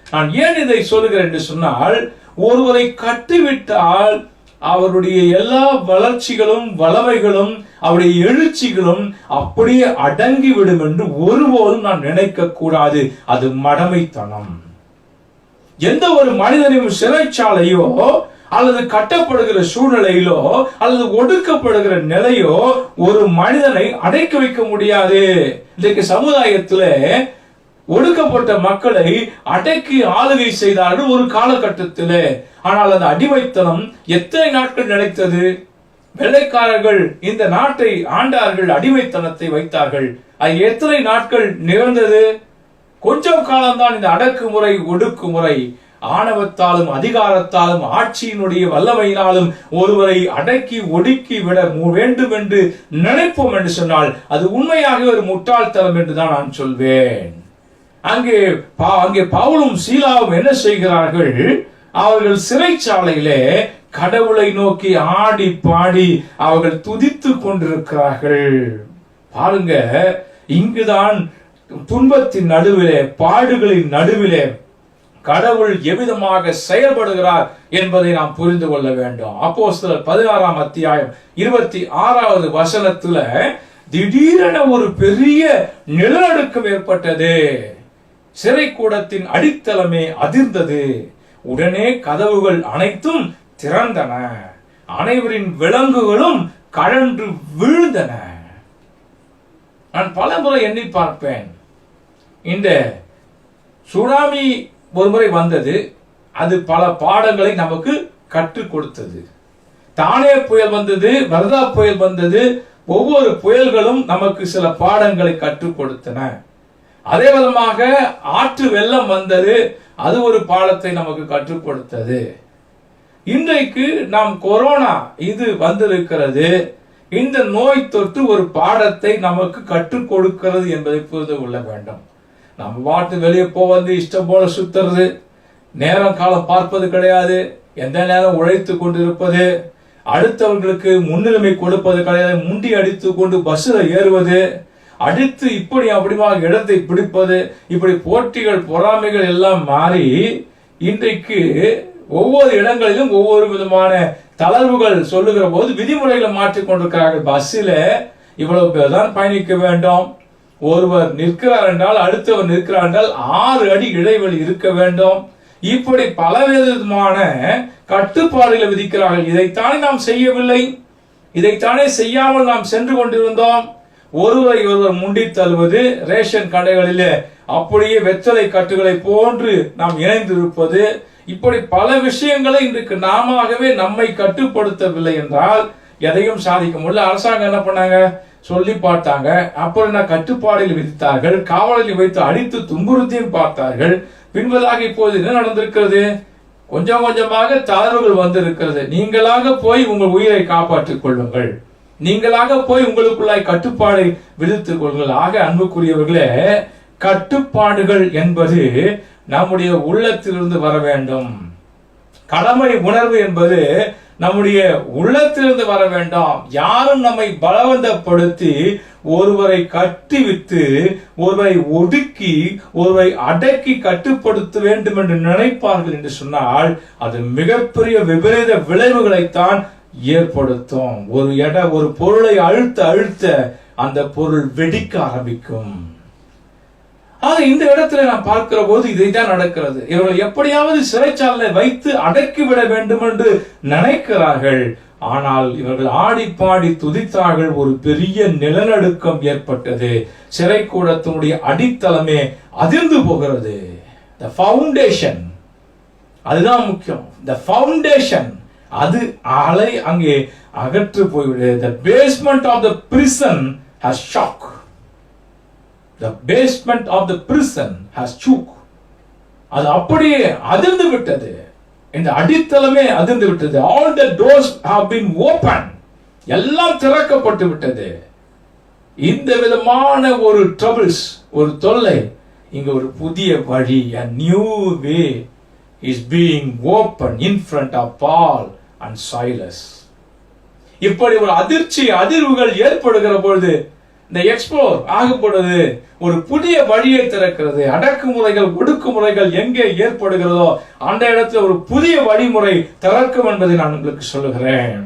Speaker 1: நான் ஏன் இதை சொல்கிறேன் என்று சொன்னால், ஒருவரை கட்டிவிட்டால் அவருடைய எல்லா வளர்ச்சிகளும் வளமைகளும் அவருடைய எழுச்சிகளும் அப்படியே அடங்கிவிடும் என்று ஒருபோதும் நான் நினைக்க கூடாது. அது மடமைத்தனம். எந்த ஒரு மனிதனையும் சிறைச்சாலையோ அல்லது கட்டப்படுகிற சூழ்நிலையிலோ அல்லது ஒடுக்கப்படுகிற நிலையோ ஒரு மனிதனை அடைக்க வைக்க முடியாது. இன்றைக்கு சமுதாயத்தில் ஒடுக்கப்பட்ட மக்களை அடக்கி ஆளுகை செய்தார்கள் ஒரு காலகட்டத்தில். ஆனால் அந்த அடிமைத்தனம் எத்தனை நாட்கள் நிலைத்தது? வெள்ளைக்காரர்கள் இந்த நாட்டை ஆண்டார்கள், அடிமைத்தனத்தை வைத்தார்கள். அது எத்தனை நாட்கள் நிகழ்ந்தது? கொஞ்சம் காலம்தான். இந்த அடக்குமுறை ஒடுக்குமுறை ஆணவத்தாலும் அதிகாரத்தாலும் ஆட்சியினுடைய வல்லமையினாலும் ஒருவரை அடக்கி ஒடுக்கி விட வேண்டும் என்று நினைப்போம் என்று சொன்னால் அது உண்மையாக ஒரு முட்டாள்தனம் என்றுதான் நான் சொல்வேன். அங்கே பவுலும் சீலாவும் என்ன செய்கிறார்கள்? அவர்கள் சிறைச்சாலையிலே கடவுளை நோக்கி ஆடி பாடி அவர்கள் துதித்துக் கொண்டிருக்கிறார்கள். பாருங்க, இங்குதான் துன்பத்தின் நடுவிலே, பாடுகளின் நடுவிலே கடவுள் எவ்விதமாக செயல்படுகிறார் என்பதை நாம் புரிந்து கொள்ள வேண்டும். அப்போஸ்தலர் 16ஆம் அத்தியாயம் 26வது வசனத்துல திடீரென ஒரு பெரிய நிலநடுக்கம் ஏற்பட்டது. சிறைக்கூடத்தின் அடித்தளமே அதிர்ந்தது. உடனே கதவுகள் அனைத்தும் திறந்தன, அனைவரின் விலங்குகளும் கழன்று விழுந்தன. நான் பல முறை எண்ணி பார்ப்பேன். இந்த சுனாமி ஒருமுறை வந்தது, அது பல பாடங்களை நமக்கு கற்றுக் கொடுத்தது. தானே புயல் வந்தது, வர்தா புயல் வந்தது. ஒவ்வொரு புயல்களும் நமக்கு சில பாடங்களை கற்றுக் கொடுத்தன. அதே விதமாக ஆற்று வெள்ளம் வந்தது, அது ஒரு பாடத்தை நமக்கு கற்றுக் கொடுத்தது. இன்றைக்கு நாம் கொரோனா இது வந்திருக்கிறது. இந்த நோய் தொற்று ஒரு பாடத்தை நமக்கு கற்றுக் கொடுக்கிறது என்பதை புரிந்து கொள்ள வேண்டும். நம்ம பாட்டு வெளியே போவது, இஷ்டம் போல சுத்துறது, நேரம் காலம் பார்ப்பது கிடையாது, எந்த நேரம் உழைத்து கொண்டிருப்பது, அடுத்தவர்களுக்கு முன்னுரிமை கொடுப்பது கிடையாது, முண்டி அடித்து கொண்டு பஸ்ஸில் ஏறுவது, அடுத்து இப்படி அப்படிமாக இடத்தை பிடிப்பது, இப்படி போட்டிகள் பொறாமைகள் எல்லாம் மாறி இன்றைக்கு ஒவ்வொரு இடங்களிலும் ஒவ்வொரு விதமான தளர்வுகள் சொல்லுகிற போது விதிமுறைகளை மாற்றிக் கொண்டிருக்கிறார்கள். பஸ்ஸில் இவ்வளவு பேர் தான் பயணிக்க வேண்டும், ஒருவர் நிற்கிறார் என்றால் அடுத்தவர் நிற்கிறார் என்றால் 6 அடி இடைவெளி இருக்க வேண்டும். இப்படி பலவிதமான கட்டுப்பாடுகளை விதிக்கிறார்கள். இதைத்தானே நாம் செய்யவில்லை, இதைத்தானே செய்யாமல் நாம் சென்று கொண்டிருந்தோம். ஒருவரை ஒருவர் முண்டி தள்ளுவது, ரேஷன் கடைகளிலே அப்படியே வெற்றலை கட்டுகளை போன்று நாம் இணைந்திருப்பது, இப்படி பல விஷயங்களை இன்றைக்கு நாமவே நம்மை கட்டுப்படுத்தவில்லை என்றால் எதையும் சாதிக்க முடியல. அரசாங்கம் என்ன பண்ணாங்க? சொல்லி பார்த்தாங்க, அப்புறம் என்ன கட்டுப்பாடுகள் விதித்தார்கள், காவலில் வைத்து அடித்து துன்புறுத்தியும் பார்த்தார்கள். பின்பதாக இப்போது என்ன நடந்திருக்கிறது? கொஞ்சம் கொஞ்சமாக தளர்வுகள் வந்திருக்கிறது. நீங்களாக போய் உங்கள் உயிரை காப்பாற்றிக் கொள்ளுங்கள், நீங்களாக போய் உங்களுக்குள்ளாய் கட்டுப்பாடை விதித்துக் கொள்ளுங்கள். ஆக அன்புக்குரியவர்களே, கட்டுப்பாடுகள் என்பது நம்முடைய உள்ளத்திலிருந்து வர வேண்டும். கடமை உணர்வு என்பது நம்முடைய உள்ளத்திலிருந்து வர வேண்டாம். யாரும் நம்மை பலவந்தப்படுத்தி ஒருவரை கட்டிவிட்டு ஒருவரை ஒடுக்கி ஒருவரை அடக்கி கட்டுப்படுத்த வேண்டும் என்று நினைப்பார்கள் என்று சொன்னால் அது மிகப்பெரிய விபரீத விளைவுகளைத்தான் ஏற்படுத்தும். ஒரு பொருளை அழுத்த அந்த பொருள் வெடிக்க ஆரம்பிக்கும். இந்த இடத்துல நான் பார்க்கிற போது இதைத்தான் நடக்கிறது. இவர்கள் எப்படியாவது சிறைச்சாலை வைத்து அடக்கிவிட வேண்டும் என்று நினைக்கிறார்கள். ஆனால் இவர்கள் ஆடி பாடி துதித்தார்கள். ஒரு பெரிய நிலநடுக்கம் ஏற்பட்டது. சிறைக்கூடத்தினுடைய அடித்தளமே அதிர்ந்து போகிறது. The foundation, அதுதான் முக்கியம். The foundation, அது அலை அங்கே அகற்று போய்விடு. The basement of the prison has shock. The basement of the prison has shook. அது அப்படியே அதிர்ந்து விட்டது. இந்த அடித்தளமே அதிர்ந்து விட்டது. All the doors have been opened. எல்லாம் திறக்கப்பட்டு விட்டது. இந்த விதமான ஒரு troubles, ஒரு தொல்லை, இங்க ஒரு புதிய வழி, a new way is being opened in front of Paul and Silas. இப்படி ஒரு அதிர்வுகள் ஏற்படுகிற பொழுது இந்த எக்ஸ்ப்ளோர் ஆகும் பொழுது ஒரு புதிய வழியை திறக்கிறது. அடக்குமுறைகள் ஒடுக்குமுறைகள் எங்கே ஏற்படுகிறதோ அந்த இடத்துல ஒரு புதிய வழிமுறை திறக்கும் என்பதை நான் உங்களுக்கு சொல்லுகிறேன்.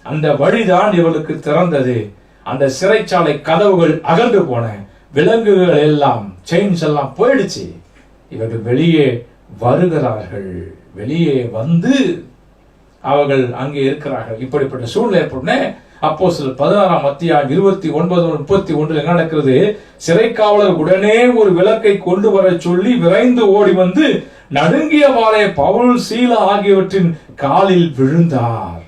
Speaker 1: அந்த வழிதான் இவர்களுக்கு திறந்தது. அந்த சிறைச்சாலை கதவுகள் அகன்று போன, விலங்குகள் எல்லாம், செயின்ஸ் எல்லாம் போயிடுச்சு. இவர்கள் வெளியே வருகிறார்கள். வெளியே வந்து அவர்கள் அங்கே இருக்கிறார்கள். இப்படிப்பட்ட சூழ்நிலை ஏற்படுன அப்போஸ்தலர் 16ஆம் அத்தியாயம் 29-31 என்ன நடக்கிறது? சிறை காவலர் உடனே ஒரு விளக்கை கொண்டு வர சொல்லி விரைந்து ஓடி வந்து நடுங்கியவாறே பவுல் சீலா ஆகியவற்றின் காலில் விழுந்தார்.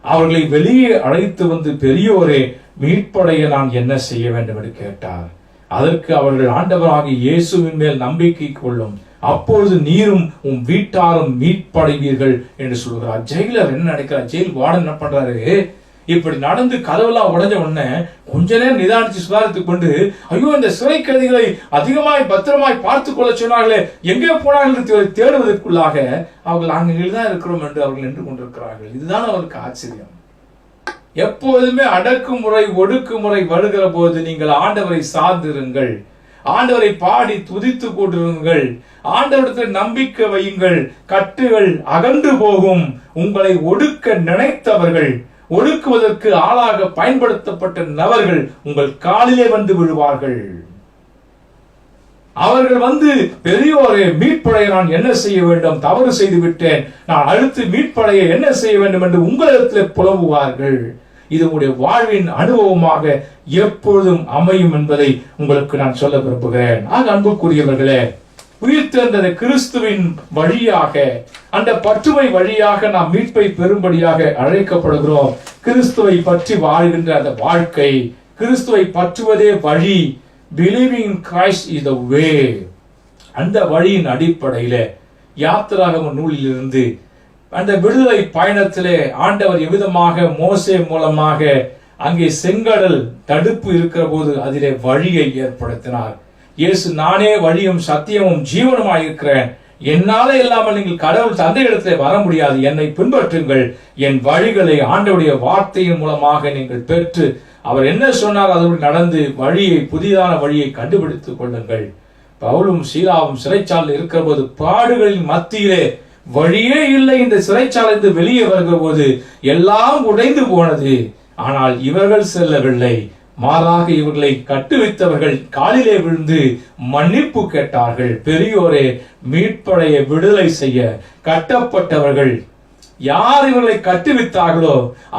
Speaker 1: அவர்களை வெளியே அழைத்து வந்து, பெரியோரே, மீட்படைய நான் என்ன செய்ய வேண்டும் என்று கேட்டார். அதற்கு அவர்கள், ஆண்டவராகிய இயேசுவின் மேல் நம்பிக்கை கொள்ளும், அப்பொழுது நீரும் உன் வீட்டாரும் மீட்படைவீர்கள் என்று சொல்கிறார். ஜெயிலர் என்ன நினைக்கிறார்? ஜெயில் வார்டன் என்ன பண்றாரு? இப்படி நடந்து கதவெல்லாம் உடைஞ்ச உடனே கொஞ்ச நேரம் நிதானிச்சு சுதாரித்துக் கொண்டு, ஐயோ, இந்த சிறை கைதிகளை அதிகமாய் பத்திரமாய் பார்த்துக் கொள்ள சொன்னார்களே, எங்கே போனார்கள் தேடுவதற்குள்ளாக அவர்கள் அங்கே தான் இருக்கிறோம் என்று அவர்கள் நின்று கொண்டிருக்கிறார்கள். இதுதான் அவருக்கு ஆச்சரியம். எப்போதுமே அடக்குமுறை ஒடுக்குமுறை வருகிற போது நீங்கள் ஆண்டவரை சார்ந்திருங்கள், ஆண்டவரை பாடி துதித்து கொண்டிருங்கள், ஆண்டவரிடத்தில் நம்பிக்கை வையுங்கள். கட்டுகள் அகன்று போகும். உங்களை ஒடுக்க நினைத்தவர்கள், ஒடுக்குவதற்கு ஆளாக பயன்படுத்தப்பட்ட நபர்கள் உங்கள் காலிலே வந்து விழுவார்கள். அவர்கள் வந்து, பெரியோரே, மீட்படைய நான் என்ன செய்ய வேண்டும்? தவறு செய்து விட்டேன், நான் அடுத்து மீட்படைய என்ன செய்ய வேண்டும் என்று உங்களிடத்தில் புலம்புவார்கள். இது உங்களுடைய வாழ்வின் அனுபவமாக எப்பொழுதும் அமையும் என்பதை உங்களுக்கு நான் சொல்ல விரும்புகிறேன். ஆக அன்புக்குரியவர்களே, உயிர்த்தெழுந்த கிறிஸ்துவின் வழியாக, அந்த பற்றுமை வழியாக நாம் மீட்பை பெறும்படியாக அழைக்கப்படுகிறோம். கிறிஸ்துவை பற்றி வாழ்கின்ற அந்த வாழ்க்கை, கிறிஸ்துவை பற்றுவதே வழி. Believing in Christ is the way. அந்த வழியின் அடிப்படையில யாத்திராகம நூலிலிருந்து அந்த விடுதலை பயணத்திலே ஆண்டவர் எவ்விதமாக மோசே மூலமாக அங்கே செங்கடல் தடுப்பு இருக்கிற போது அதிலே வழியை ஏற்படுத்தினார். இயேசு, நானே வழியும் சத்தியமும் ஜீவனுமாய் இருக்கிறேன், என்னால இல்லாமல் நீங்கள் கடவுள் தந்தை இடத்திலே வர முடியாது, என்னை பின்பற்றுங்கள். என் வழிகளை ஆண்டவருடைய வார்த்தையின் மூலமாக நீங்கள் பெற்று அவர் என்ன சொன்னார் அதோடு நடந்து வழியை, புதிதான வழியை கண்டுபிடித்துக் கொள்ளுங்கள். பவுலும் சீலாவும் சிறைச்சாலையில் இருக்கிற போது பாடுகளின் மத்தியிலே வழியே இல்லை. இந்த சிறைச்சாலைந்து வெளியே வருகிற போது எல்லாம் உடைந்து போனது. ஆனால் இவர்கள் செல்லவில்லை, மாறாக இவர்களை கட்டுவித்தவர்கள் காலிலே விழுந்து மன்னிப்பு கேட்டார்கள். பெரியோரே, மீட்படைய விடுதலை செய்ய கட்டப்பட்டவர்கள் யார் இவர்களை கட்டுவித்தார்களோ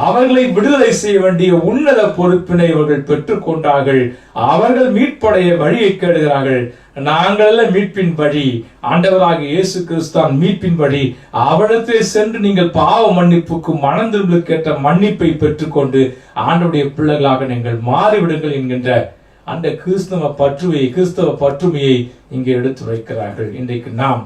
Speaker 1: அவர்களை விடுதலை செய்ய வேண்டிய உன்னத பொறுப்பினை இவர்கள் பெற்றுக் கொண்டார்கள். அவர்கள் மீட்படைய வழியை கேடுகிறார்கள். நாங்கள் மீட்பின் வழி, ஆண்டவராக இயேசு கிறிஸ்தான் மீட்பின் வழி. அவரிடத்தில் சென்று நீங்கள் பாவ மன்னிப்புக்கு மனந்திரும்பலுக்கேற்ற மன்னிப்பை பெற்றுக்கொண்டு ஆண்டவருடைய பிள்ளைகளாக நீங்கள் மாறிவிடுங்கள் என்கின்ற அந்த கிறிஸ்தவ பற்றுமையை இங்கே எடுத்து வைக்கிறார்கள். இன்றைக்கு நாம்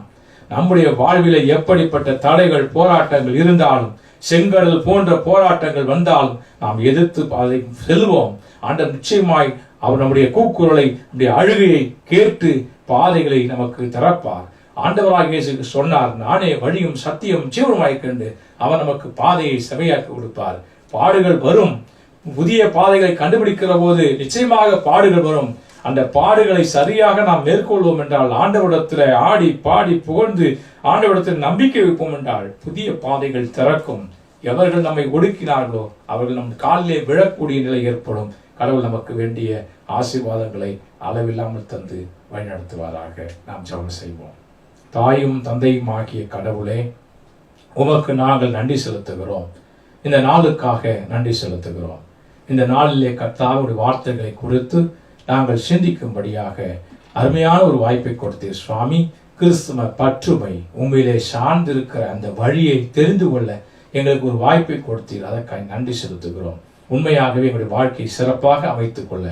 Speaker 1: நம்முடைய வாழ்வில எப்படிப்பட்ட தடைகள், போராட்டங்கள் இருந்தாலும், செங்கடல் போன்ற போராட்டங்கள் வந்தாலும் நாம் எதிர்த்து அதை செல்வோம். ஆண்டவர் நிச்சயமாய் அவர் நம்முடைய கூக்குரலை, நம்முடைய அழுகையை கேட்டு பாதைகளை நமக்கு திறப்பார். ஆண்டவராக இயேசு சொன்னார், நானே வழியும் சத்தியம் ஜீவனுமாய் கண்டு அவர் நமக்கு பாதையை செவையாக்கி கொடுப்பார். பாடுகள் வரும். புதிய பாதைகளை கண்டுபிடிக்கிற போது நிச்சயமாக பாடுகள் வரும். அந்த பாடுகளை சரியாக நாம் மேற்கொள்வோம் என்றால், ஆண்டவரிடத்தில் ஆடி பாடி புகழ்ந்து ஆண்டவரிடத்தில் நம்பிக்கை வைப்போம் என்றால் புதிய பாதைகள் திறக்கும். எவர்கள் நம்மை ஒடுக்கினார்களோ அவர்கள் நம் காலிலே விழக்கூடிய நிலை ஏற்படும். கடவுள் நமக்கு வேண்டிய ஆசீர்வாதங்களை அளவில்லாமல் தந்து வழிநடத்துவாராக. நாம் ஜெபம் செய்வோம். தாயும் தந்தையும் ஆகிய கடவுளே, உமக்கு நாங்கள் நன்றி செலுத்துகிறோம். இந்த நாளுக்காக நன்றி செலுத்துகிறோம். இந்த நாளிலே கர்த்தருடைய வார்த்தைகளை குறித்து நாங்கள் சிந்திக்கும்படியாக அருமையான ஒரு வாய்ப்பை கொடுத்தீர் சுவாமி. கிறிஸ்துவ பற்றுமை, உண்மையிலே சார்ந்திருக்கிற அந்த வழியை தெரிந்து கொள்ள எங்களுக்கு ஒரு வாய்ப்பை கொடுத்தீர். அதற்காக நன்றி செலுத்துகிறோம். உண்மையாகவே எங்களுடைய வாழ்க்கையை சிறப்பாக அமைத்துக் கொள்ள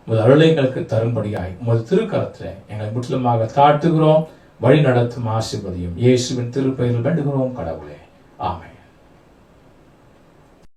Speaker 1: உமது அருளை எங்களுக்கு தரும்படியாய் உமது திருக்கரத்தில் எங்களை முற்றிலுமாக தாழ்த்துகிறோம். வழி நடத்தும் ஆசீர்வதியும் இயேசுவின் திருப்பெயரில் வேண்டுகிறோம் கடவுளே. ஆமென்.